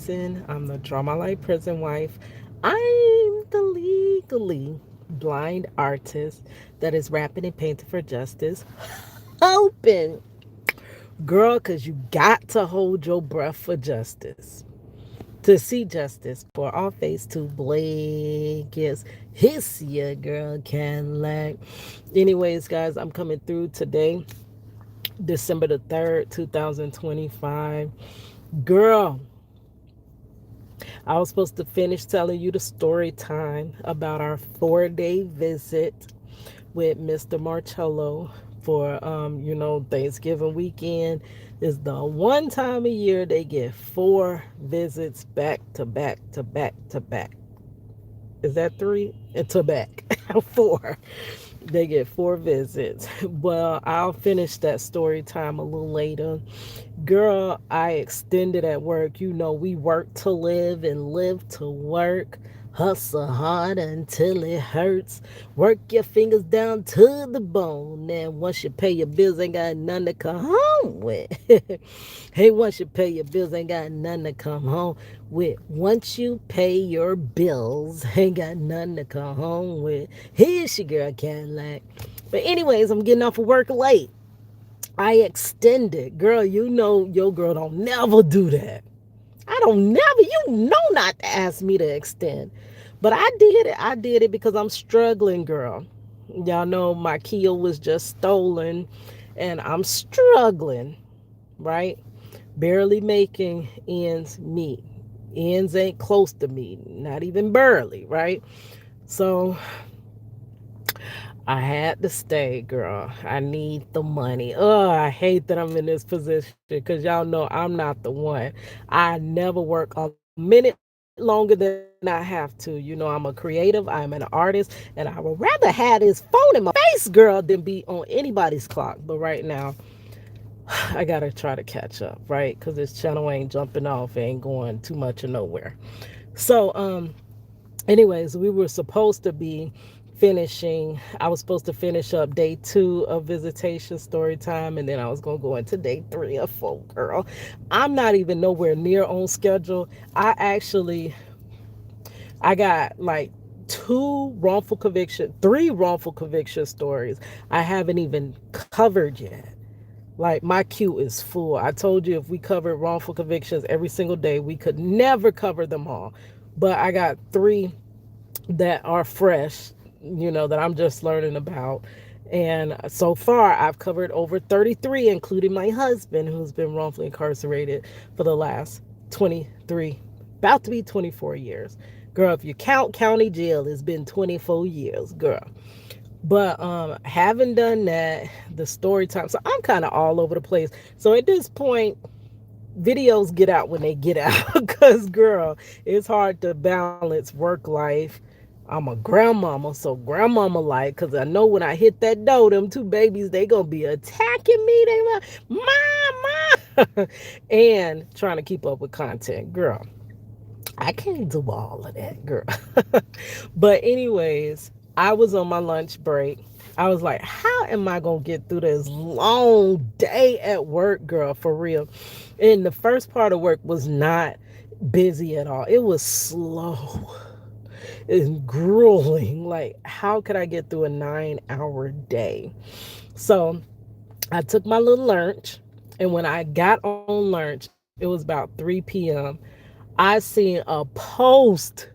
Jackson. I'm the Drama Life Prison Wife. I'm the legally blind artist that is rapping and painting for justice. Hoping, girl, because you got to hold your breath for justice. To see justice for all face to blink. Yes, hiss ya, girl, can lack. Anyways, guys, I'm coming through today, December the 3rd, 2025. Girl, I was supposed to finish telling you the story time about our 4-day visit with Mr. Marcello for Thanksgiving weekend is the one time a year they get 4 visits back to back to back to back. Is that 3? And to back. 4. They get 4 visits. Well, I'll finish that story time a little later. Girl, I extended at work. You know, we work to live and live to work. Hustle hard until it hurts. Work your fingers down to the bone. And once you pay your bills, ain't got nothing to come home with. Hey, once you pay your bills, ain't got nothing to come home with. Once you pay your bills, ain't got nothing to come home with. Here's your girl Cadillac. But anyways, I'm getting off of work late. I extended. Girl, you know your girl don't never do that. I don't never, you know not to ask me to extend. But I did it. I did it because I'm struggling, girl. Y'all know my Kia was just stolen and I'm struggling, right? Barely making ends meet. Ends ain't close to me, not even barely, right? So I had to stay, girl. I need the money. Oh, I hate that I'm in this position because y'all know I'm not the one. I never work a minute longer than I have to. You know, I'm a creative, I'm an artist, and I would rather have this phone in my face, girl, than be on anybody's clock. But right now, I gotta try to catch up, right? Because this channel ain't jumping off, ain't going too much of nowhere. So, anyways, we were supposed to be finishing. I was supposed to finish up day 2 of visitation story time, and then I was gonna go into day 3 or 4. Girl, I'm not even nowhere near on schedule. I got like 3 wrongful conviction stories I haven't even covered yet. Like my queue is full. I told you if we covered wrongful convictions every single day, we could never cover them all. But I got 3 that are fresh, that I'm just learning about. And so far, I've covered over 33, including my husband, who's been wrongfully incarcerated for the last 23, about to be 24 years. Girl, if you count county jail, it's been 24 years, girl. But having done that, the story time, so I'm kind of all over the place. So at this point, videos get out when they get out because girl, it's hard to balance work life. I'm a grandmama, so grandmama like, because I know when I hit that door, them 2 babies, they gonna be attacking me. They like, mama. And trying to keep up with content, girl, I can't do all of that, girl. But anyways, I was on my lunch break. I was like, how am I going to get through this long day at work, girl, for real? And the first part of work was not busy at all. It was slow and grueling. Like, how could I get through a 9-hour day? So I took my little lunch. And when I got on lunch, it was about 3 p.m. I seen a post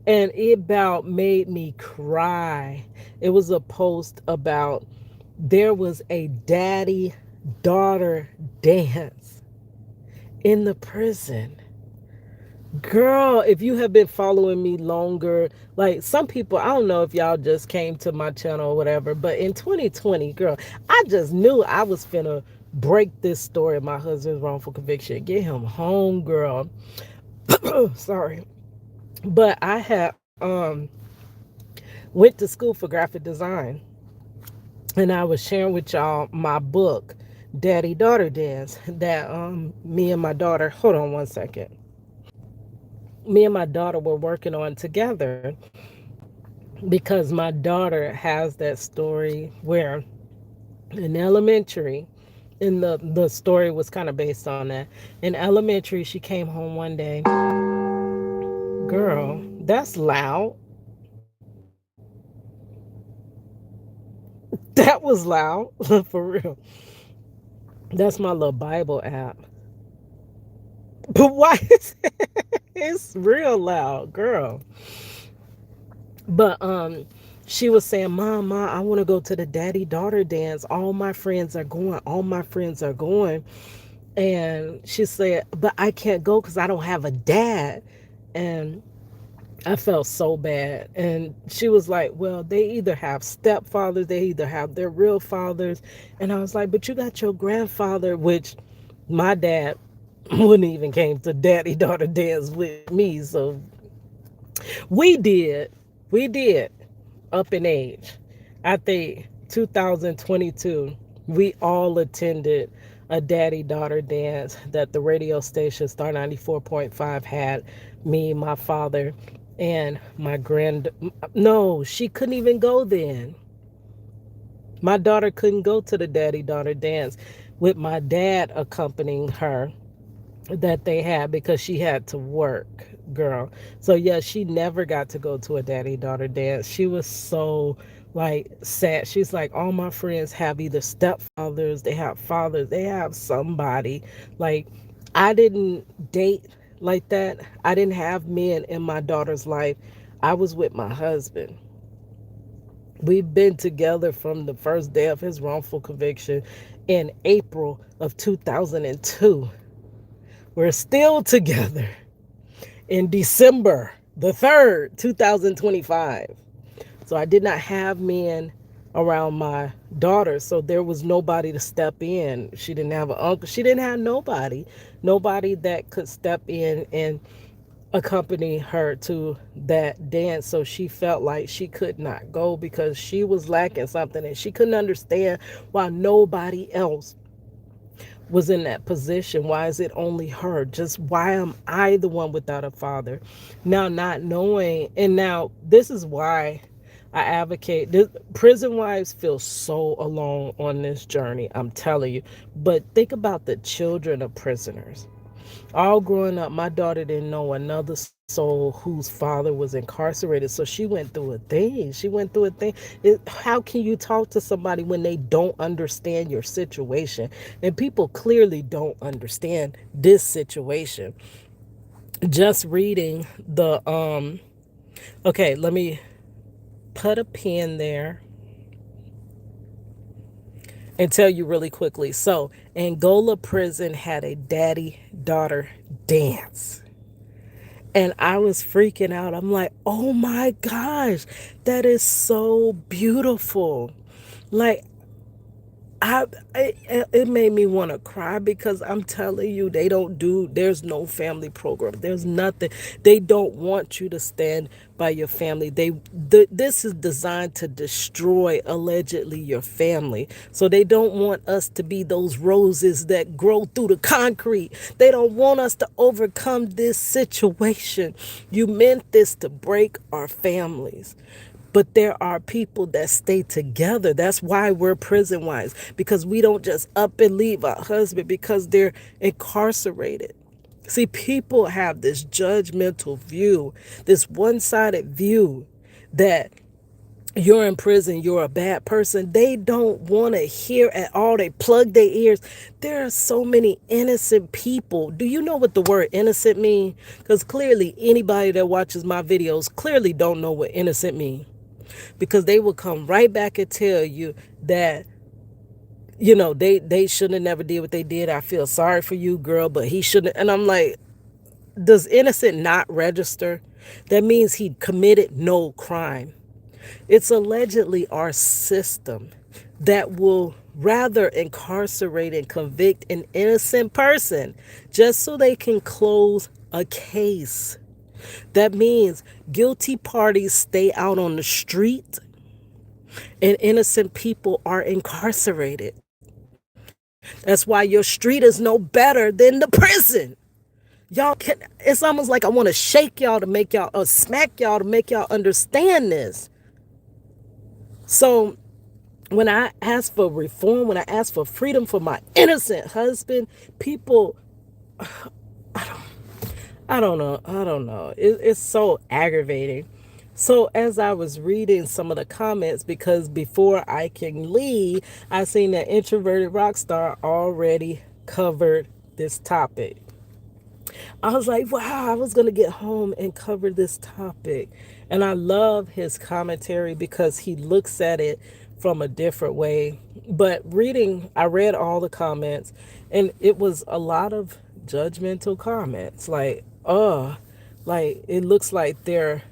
and it about made me cry. It was a post about there was a daddy daughter dance in the prison. Girl, if you have been following me longer, like some people, I don't know if y'all just came to my channel or whatever, but in 2020, girl, I just knew I was finna break this story of my husband's wrongful conviction, get him home, girl. Sorry. But I had went to school for graphic design, and I was sharing with y'all my book, Daddy Daughter Dance, that me and my daughter, hold on one second. Me and my daughter were working on together because my daughter has that story where in elementary And the story was kind of based on that. In elementary, she came home one day. Girl, that's loud. That was loud. For real. That's my little Bible app. But why is it's real loud, girl? But she was saying, Mom, I want to go to the daddy daughter dance. All my friends are going. All my friends are going. And she said, but I can't go because I don't have a dad. And I felt so bad. And she was like, well, they either have stepfathers, they either have their real fathers. And I was like, but you got your grandfather, which my dad wouldn't even came to daddy daughter dance with me. So we did. We did up in age. I think 2022, we all attended a daddy daughter dance that the radio station Star 94.5 had. Me, my father, and my no, she couldn't even go then. My daughter couldn't go to the daddy daughter dance with my dad accompanying her that they had because she had to work, girl. So yeah, she never got to go to a daddy daughter dance. She was so like sad. She's like, all my friends have either stepfathers, they have fathers, they have somebody. Like, I didn't date like that. I didn't have men in my daughter's life. I was with my husband. We've been together from the first day of his wrongful conviction in April of 2002. We're still together in December the 3rd, 2025. So I did not have men around my daughter. So there was nobody to step in. She didn't have an uncle. She didn't have nobody. Nobody that could step in and accompany her to that dance. So she felt like she could not go because she was lacking something and she couldn't understand why nobody else was in that position. Why is it only her? Just why am I the one without a father? Now, not knowing, and now this is why I advocate. Prison wives feel so alone on this journey, I'm telling you. But think about the children of prisoners. All growing up, my daughter didn't know another soul whose father was incarcerated. So she went through a thing. She went through a thing. How can you talk to somebody when they don't understand your situation? And people clearly don't understand this situation. Just reading the okay, let me put a pin there and tell you really quickly. So, Angola prison had a daddy daughter dance. And I was freaking out. I'm like, oh my gosh, that is so beautiful. Like, I it made me want to cry because I'm telling you, they don't do, there's no family program, there's nothing. They don't want you to stand by your family. This is designed to destroy allegedly your family. So they don't want us to be those roses that grow through the concrete. They don't want us to overcome this situation. You meant this to break our families. But there are people that stay together. That's why we're prison wives, because we don't just up and leave our husband because they're incarcerated. See, people have this judgmental view, this one sided view that you're in prison, you're a bad person. They don't want to hear at all. They plug their ears. There are so many innocent people. Do you know what the word innocent mean? Because clearly anybody that watches my videos clearly don't know what innocent mean, because they will come right back and tell you that, you know, they shouldn't have never did what they did. I feel sorry for you, girl, but he shouldn't. And I'm like, does innocent not register? That means he committed no crime. It's allegedly our system that will rather incarcerate and convict an innocent person just so they can close a case. That means guilty parties stay out on the street and innocent people are incarcerated. That's why your street is no better than the prison. Y'all can, it's almost like I want to shake y'all to make y'all, or smack y'all to make y'all understand this. So when I asked for reform, when I asked for freedom for my innocent husband, people, I don't know. I don't know. It's so aggravating. So as I was reading some of the comments, because before I can leave, I seen that introverted rock star already covered this topic. I was like, wow, I was going to get home and cover this topic. And I love his commentary because he looks at it from a different way. But I read all the comments, and it was a lot of judgmental comments. Like it looks like they're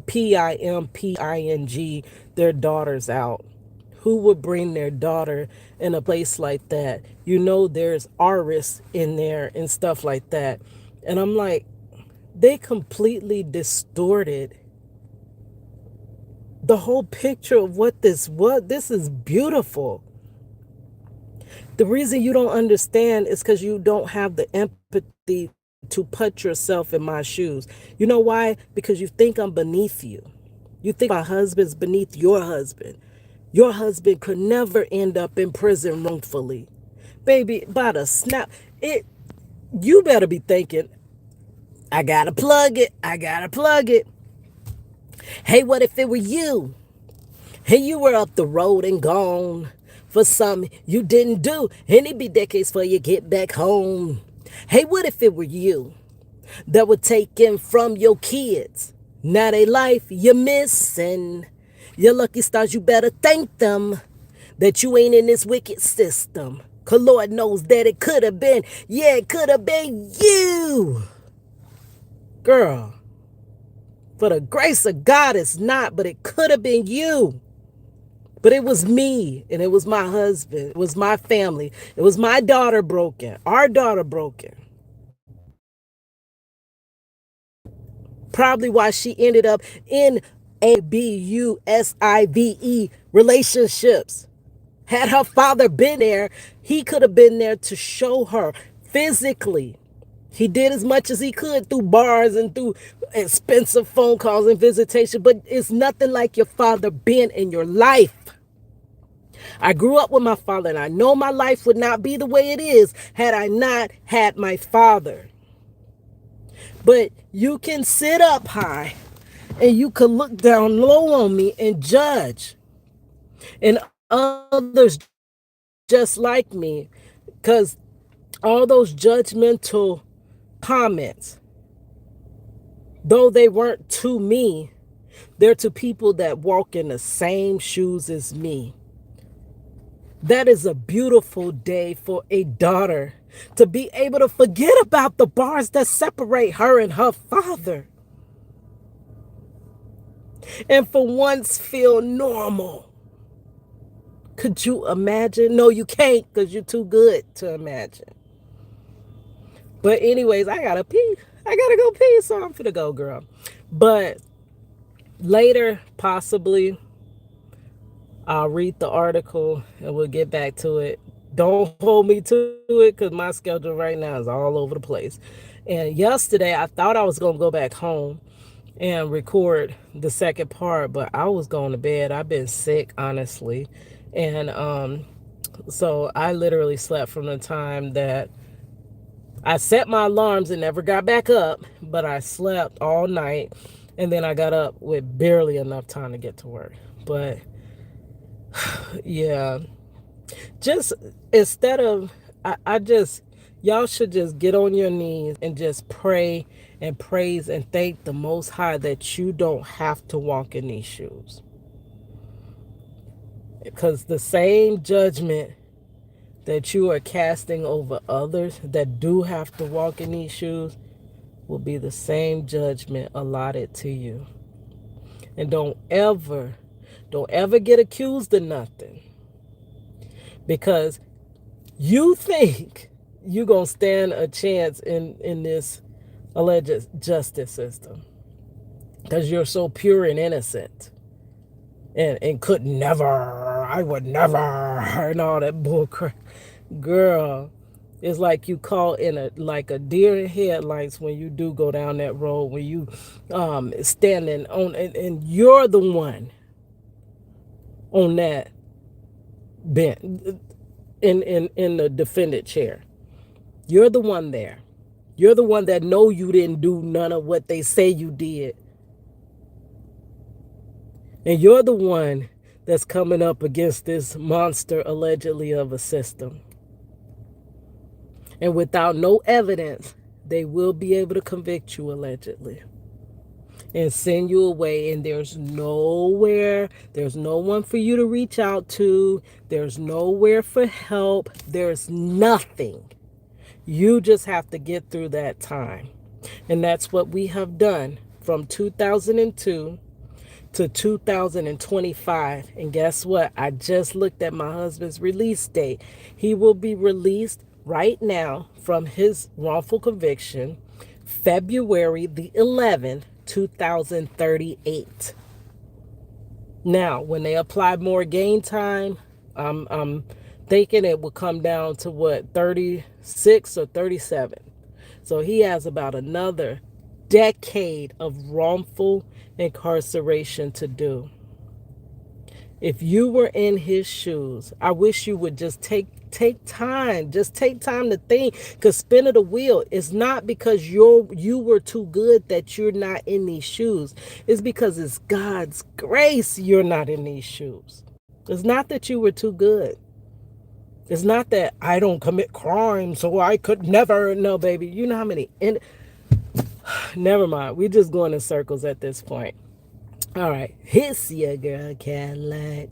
pimping their daughters out. Who would bring their daughter in a place like that? You know, there's artists in there and stuff like that. And I'm like, they completely distorted the whole picture of what this was. This is beautiful. The reason you don't understand is because you don't have the empathy to put yourself in my shoes. You know why? Because you think I'm beneath you. You think my husband's beneath your husband. Your husband could never end up in prison wrongfully. Baby, by the snap, it you better be thinking, I gotta plug it. I gotta plug it. Hey, what if it were you? Hey, you were up the road and gone for something you didn't do, and it'd be decades before you get back home. Hey, what if it were you that were taken from your kids? Now they life you're missing. Your lucky stars, you better thank them that you ain't in this wicked system. 'Cause Lord knows that it could have been, yeah, it could have been you. Girl, for the grace of God, it's not, but it could have been you. But it was me, and it was my husband, it was my family, it was my daughter broken, our daughter broken. Probably why she ended up in abusive relationships. Had her father been there, he could have been there to show her physically. He did as much as he could through bars and through expensive phone calls and visitation, but it's nothing like your father being in your life. I grew up with my father, and I know my life would not be the way it is had I not had my father. But you can sit up high and you can look down low on me and judge. And others just like me, because all those judgmental comments, though they weren't to me, they're to people that walk in the same shoes as me. That is a beautiful day for a daughter to be able to forget about the bars that separate her and her father, and for once feel normal. Could you imagine? No, you can't, because you're too good to imagine. But anyways, I gotta pee. I gotta go pee, so I'm finna go, girl. But later, possibly, I'll read the article and we'll get back to it. Don't hold me to it, because my schedule right now is all over the place. And yesterday, I thought I was going to go back home and record the second part, but I was going to bed. I've been sick, honestly. And so I literally slept from the time that I set my alarms and never got back up, but I slept all night. And then I got up with barely enough time to get to work. But yeah, just instead of, I just, y'all should just get on your knees and just pray and praise and thank the Most High that you don't have to walk in these shoes. Because the same judgment that you are casting over others that do have to walk in these shoes will be the same judgment allotted to you. And don't ever get accused of nothing, because you think you're going to stand a chance in this alleged justice system because you're so pure and innocent and could never, I would never, and all that bullcrap. Girl, it's like you caught in a deer in headlights when you do go down that road, when you standing on, and you're the one on that bent in the defendant chair. You're the one there. You're the one that know you didn't do none of what they say you did. And you're the one that's coming up against this monster allegedly of a system. And without no evidence, they will be able to convict you allegedly and send you away. And there's no one for you to reach out to. There's nowhere for help. There's nothing. You just have to get through that time. And that's what we have done from 2002 to 2025. And guess what? I just looked at my husband's release date. He will be released right now from his wrongful conviction February the 11th, 2038. Now, when they apply more gain time, I'm thinking it will come down to what, 36 or 37. So he has about another decade of wrongful incarceration to do. If you were in his shoes, I wish you would just take time. Just take time to think. Because spinning the wheel is not because you were too good that you're not in these shoes. It's because it's God's grace you're not in these shoes. It's not that you were too good. It's not that I don't commit crime, so I could never. No, baby. You know how many. Never mind. We're just going in circles at this point. All right. Hiss ya, girl, Cadillac.